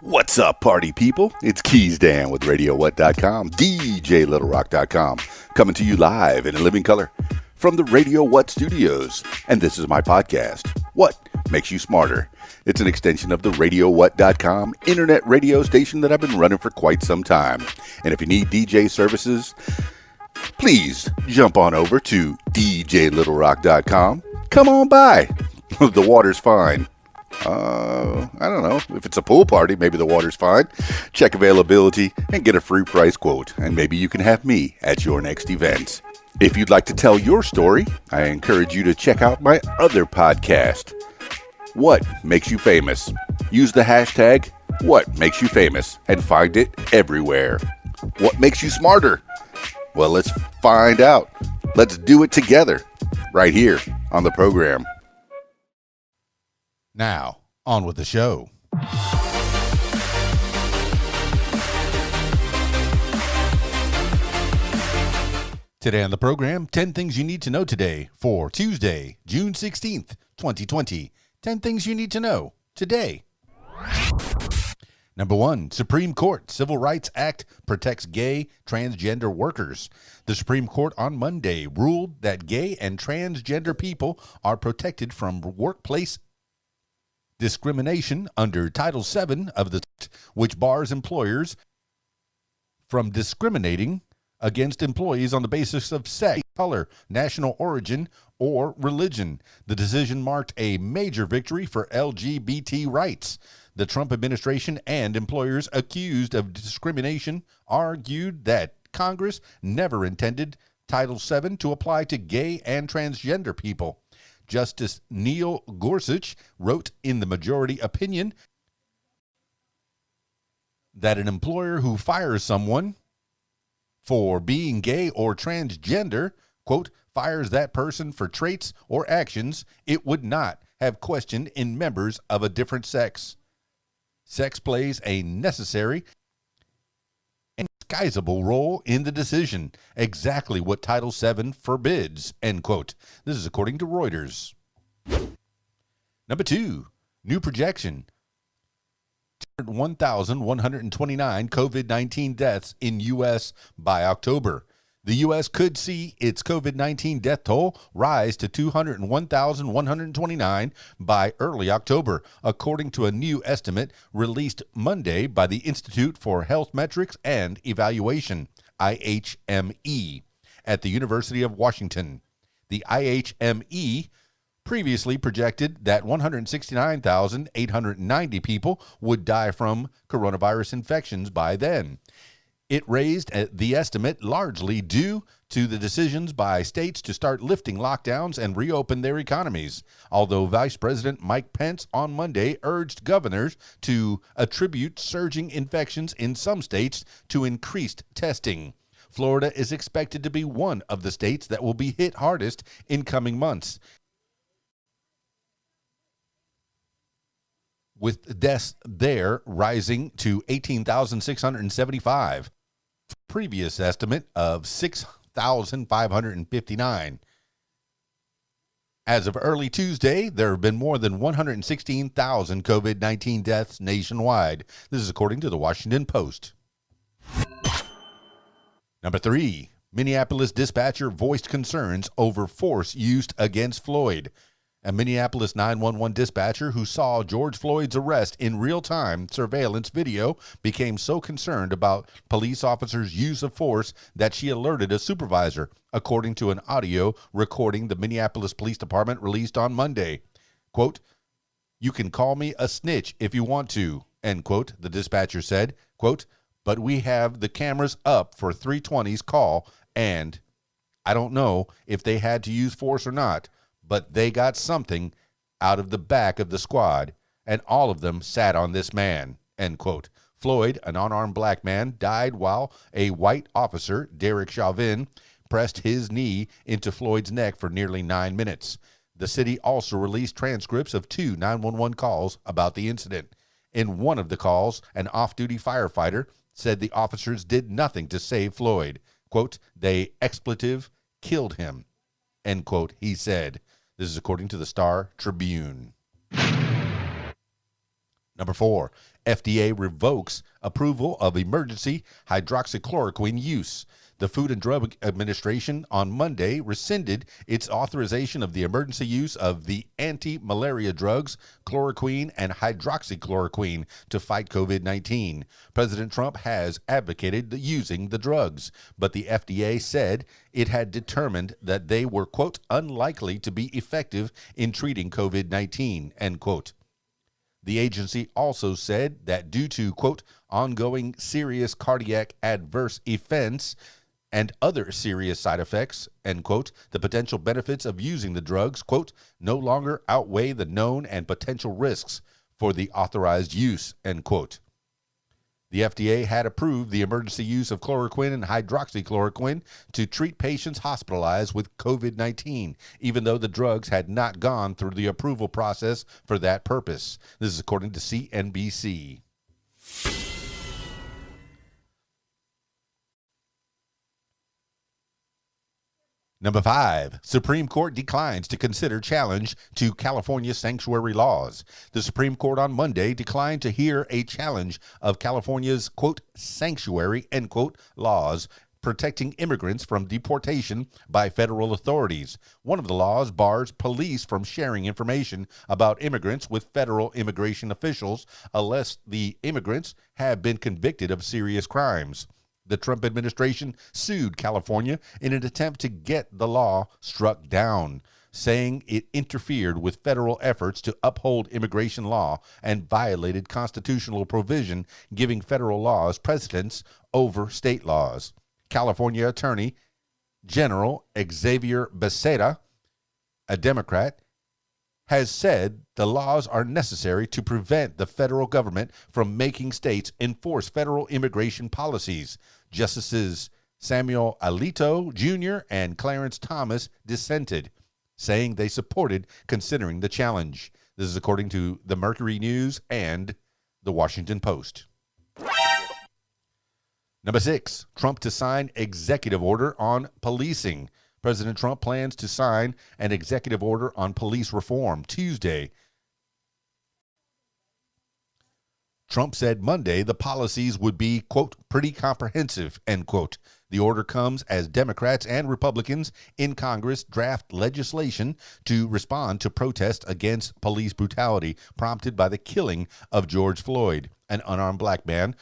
What's up, party people? It's Keys Dan with RadioWhat.com, DJLittleRock.com, coming to you live in living color from the Radio What studios. And this is my podcast, What Makes You Smarter? It's an extension of the RadioWhat.com internet radio station that I've been running for quite some time. And if you need DJ services, please jump on over to DJLittleRock.com. Come on by. The water's fine. I don't know. If it's a pool party, maybe the water's fine. Check availability and get a free price quote, and maybe you can have me at your next event. If you'd like to tell your story, I encourage you to check out my other podcast, What Makes You Famous. Use the hashtag What Makes You Famous and find it everywhere. What makes you smarter? Well, let's find out. Let's do it together right here on the program. Now, on with the show. Today on the program, 10 things you need to know today for Tuesday, June 16th, 2020. 10 things you need to know today. Number 1, Supreme Court Civil Rights Act protects gay, transgender workers. The Supreme Court on Monday ruled that gay and transgender people are protected from workplace discrimination under Title VII of the Act, which bars employers from discriminating against employees on the basis of sex, color, national origin, or religion. The decision marked a major victory for LGBT rights. The Trump administration and employers accused of discrimination argued that Congress never intended Title VII to apply to gay and transgender people. Justice Neil Gorsuch wrote in the majority opinion that an employer who fires someone for being gay or transgender, quote, fires that person for traits or actions it would not have questioned in members of a different sex. Sex plays a necessary and disguisable role in the decision, exactly what Title VII forbids, end quote. This is according to Reuters. Number 2, new projection. 1,129 COVID-19 deaths in U.S. by October. The U.S. could see its COVID-19 death toll rise to 201,129 by early October, according to a new estimate released Monday by the Institute for Health Metrics and Evaluation, IHME, at the University of Washington. The IHME previously projected that 169,890 people would die from coronavirus infections by then. It raised the estimate largely due to the decisions by states to start lifting lockdowns and reopen their economies, although Vice President Mike Pence on Monday urged governors to attribute surging infections in some states to increased testing. Florida is expected to be one of the states that will be hit hardest in coming months, with deaths there rising to 18,675. Previous estimate of 6,559. As of early Tuesday, there have been more than 116,000 COVID-19 deaths nationwide. This is according to the Washington Post. Number 3, Minneapolis dispatcher voiced concerns over force used against Floyd. A Minneapolis 911 dispatcher who saw George Floyd's arrest in real-time surveillance video became so concerned about police officers' use of force that she alerted a supervisor, according to an audio recording the Minneapolis Police Department released on Monday. Quote, "You can call me a snitch if you want to," end quote, the dispatcher said. Quote, "But we have the cameras up for 320's call, and I don't know if they had to use force or not, but they got something out of the back of the squad, and all of them sat on this man," end quote. Floyd, an unarmed black man, died while a white officer, Derek Chauvin, pressed his knee into Floyd's neck for nearly 9 minutes. The city also released transcripts of 2 911 calls about the incident. In one of the calls, an off-duty firefighter said the officers did nothing to save Floyd. Quote, "They expletive killed him," end quote, he said. This is according to the Star Tribune. Number 4, FDA revokes approval of emergency hydroxychloroquine use. The Food and Drug Administration on Monday rescinded its authorization of the emergency use of the anti-malaria drugs chloroquine and hydroxychloroquine to fight COVID-19. President Trump has advocated using the drugs, but the FDA said it had determined that they were, quote, unlikely to be effective in treating COVID-19, end quote. The agency also said that due to, quote, ongoing serious cardiac adverse events and other serious side effects, end quote, the potential benefits of using the drugs, quote, no longer outweigh the known and potential risks for the authorized use, end quote. The FDA had approved the emergency use of chloroquine and hydroxychloroquine to treat patients hospitalized with COVID-19, even though the drugs had not gone through the approval process for that purpose. This is according to CNBC. Number 5, Supreme Court declines to consider challenge to California sanctuary laws. The Supreme Court on Monday declined to hear a challenge of California's, quote, sanctuary, end quote, laws protecting immigrants from deportation by federal authorities. One of the laws bars police from sharing information about immigrants with federal immigration officials unless the immigrants have been convicted of serious crimes. The Trump administration sued California in an attempt to get the law struck down, saying it interfered with federal efforts to uphold immigration law and violated constitutional provision giving federal laws precedence over state laws. California Attorney General Xavier Becerra, a Democrat, has said the laws are necessary to prevent the federal government from making states enforce federal immigration policies. Justices Samuel Alito Jr. and Clarence Thomas dissented, saying they supported considering the challenge. This is according to the Mercury News and the Washington Post. Number 6, Trump to sign executive order on policing. President Trump plans to sign an executive order on police reform Tuesday. Trump said Monday the policies would be, quote, pretty comprehensive, end quote. The order comes as Democrats and Republicans in Congress draft legislation to respond to protests against police brutality prompted by the killing of George Floyd, an unarmed black man,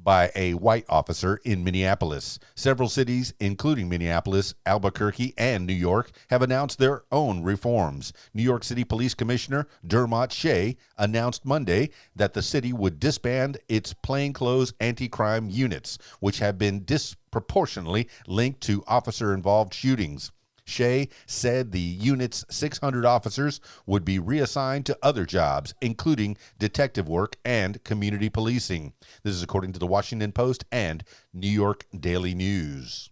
by a white officer in Minneapolis. Several cities, including Minneapolis, Albuquerque, and New York, have announced their own reforms. New York City Police Commissioner Dermot Shea announced Monday that the city would disband its plainclothes anti-crime units, which have been disproportionately linked to officer-involved shootings. Shea said the unit's 600 officers would be reassigned to other jobs, including detective work and community policing. This is according to the Washington Post and New York Daily News.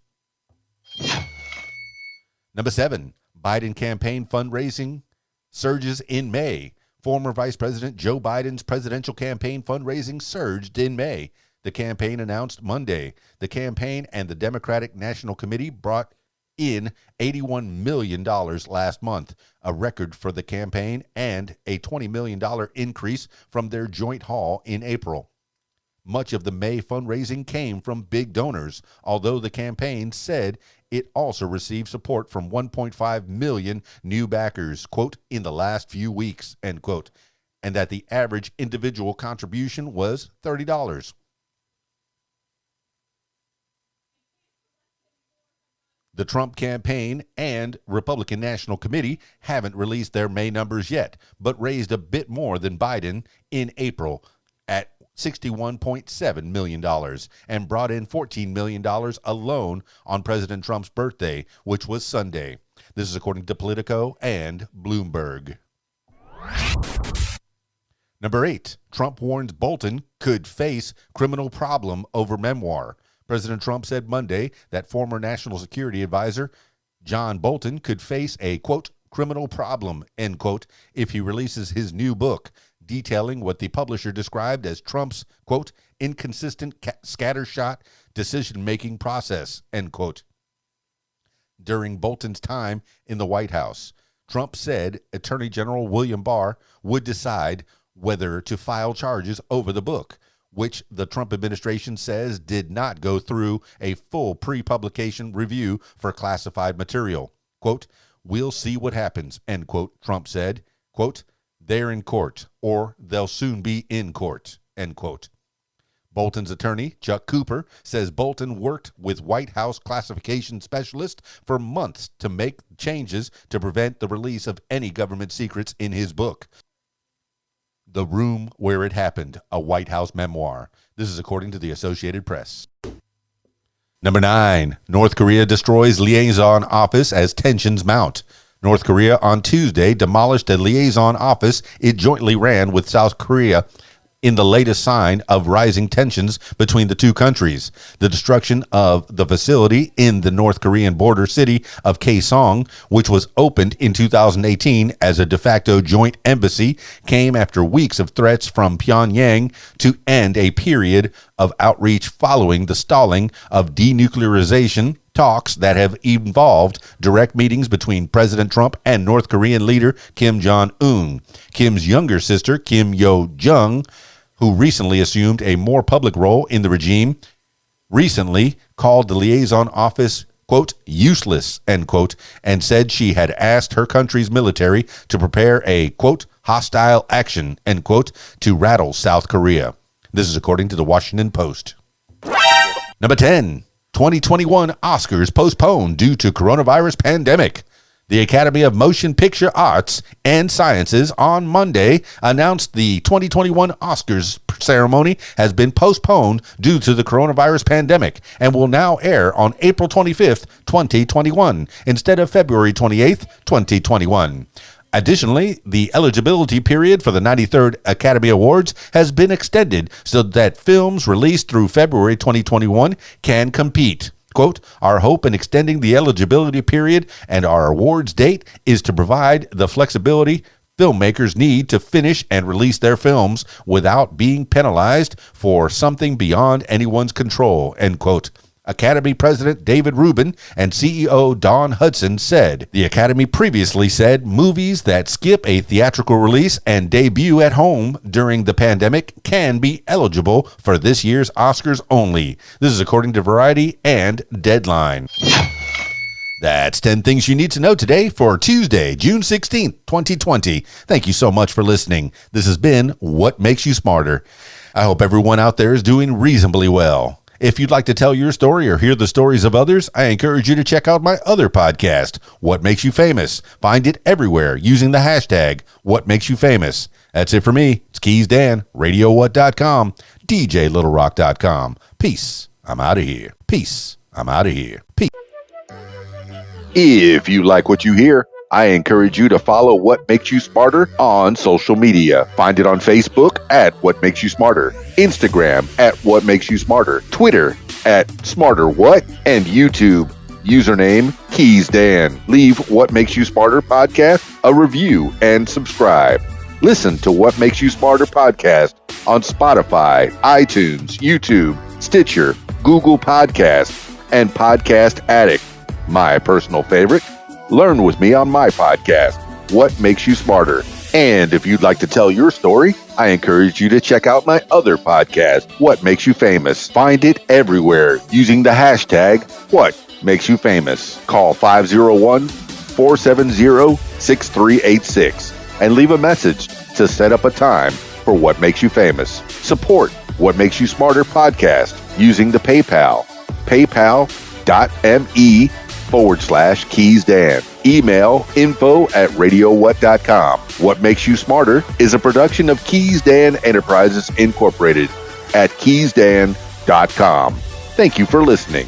Number 7, Biden campaign fundraising surges in May. Former Vice President Joe Biden's presidential campaign fundraising surged in May. The campaign announced Monday. The campaign and the Democratic National Committee brought in $81 million last month, a record for the campaign and a $20 million increase from their joint haul in April. Much of the May fundraising came from big donors, although the campaign said it also received support from 1.5 million new backers, quote, in the last few weeks, end quote, and that the average individual contribution was $30. The Trump campaign and Republican National Committee haven't released their May numbers yet, but raised a bit more than Biden in April at $61.7 million and brought in $14 million alone on President Trump's birthday, which was Sunday. This is according to Politico and Bloomberg. Number 8, Trump warns Bolton could face criminal problem over memoir. President Trump said Monday that former National Security Advisor John Bolton could face a, quote, criminal problem, end quote, if he releases his new book, detailing what the publisher described as Trump's, quote, inconsistent scattershot decision-making process, end quote. During Bolton's time in the White House, Trump said Attorney General William Barr would decide whether to file charges over the book, which the Trump administration says did not go through a full pre-publication review for classified material. Quote, "We'll see what happens," end quote, Trump said. Quote, "They're in court, or they'll soon be in court," end quote. Bolton's attorney, Chuck Cooper, says Bolton worked with White House classification specialists for months to make changes to prevent the release of any government secrets in his book, The Room Where It Happened, a White House memoir. This is according to the Associated Press. Number 9, North Korea destroys liaison office as tensions mount. North Korea on Tuesday demolished a liaison office it jointly ran with South Korea in the latest sign of rising tensions between the two countries. The destruction of the facility in the North Korean border city of Kaesong, which was opened in 2018 as a de facto joint embassy, came after weeks of threats from Pyongyang to end a period of outreach following the stalling of denuclearization talks that have involved direct meetings between President Trump and North Korean leader Kim Jong-un. Kim's younger sister, Kim Yo-jong, who recently assumed a more public role in the regime, recently called the liaison office, quote, "useless," end quote, and said she had asked her country's military to prepare a, quote, "hostile action," end quote, to rattle South Korea. This is according to the Washington Post. Number 10, 2021 Oscars postponed due to coronavirus pandemic. The Academy of Motion Picture Arts and Sciences on Monday announced the 2021 Oscars ceremony has been postponed due to the coronavirus pandemic and will now air on April 25th, 2021, instead of February 28th, 2021. Additionally, the eligibility period for the 93rd Academy Awards has been extended so that films released through February 2021 can compete. Quote, "Our hope in extending the eligibility period and our awards date is to provide the flexibility filmmakers need to finish and release their films without being penalized for something beyond anyone's control," end quote. Academy President David Rubin and CEO Dawn Hudson said. The Academy previously said movies that skip a theatrical release and debut at home during the pandemic can be eligible for this year's Oscars only. This is according to Variety and Deadline. That's 10 things you need to know today for Tuesday, June 16th, 2020. Thank you so much for listening. This has been What Makes You Smarter. I hope everyone out there is doing reasonably well. If you'd like to tell your story or hear the stories of others, I encourage you to check out my other podcast, What Makes You Famous. Find it everywhere using the hashtag What Makes You Famous. That's it for me. It's Keys Dan, RadioWhat.com, DJLittleRock.com. Peace. I'm out of here. Peace. I'm out of here. Peace. If you like what you hear, I encourage you to follow What Makes You Smarter on social media. Find it on Facebook at What Makes You Smarter, Instagram at What Makes You Smarter, Twitter at Smarter What, and YouTube. Username Keys Dan. Leave What Makes You Smarter podcast a review and subscribe. Listen to What Makes You Smarter podcast on Spotify, iTunes, YouTube, Stitcher, Google Podcasts, and Podcast Addict. My personal favorite, learn with me on my podcast, What Makes You Smarter. And if you'd like to tell your story, I encourage you to check out my other podcast, What Makes You Famous. Find it everywhere using the hashtag What Makes You Famous. Call 501-470-6386 and leave a message to set up a time for What Makes You Famous. Support What Makes You Smarter podcast using the PayPal, paypal.me/Keys Dan. Email info@radiowhat.com. What Makes You Smarter is a production of Keys Dan Enterprises Incorporated at keysdan.com. Thank you for listening.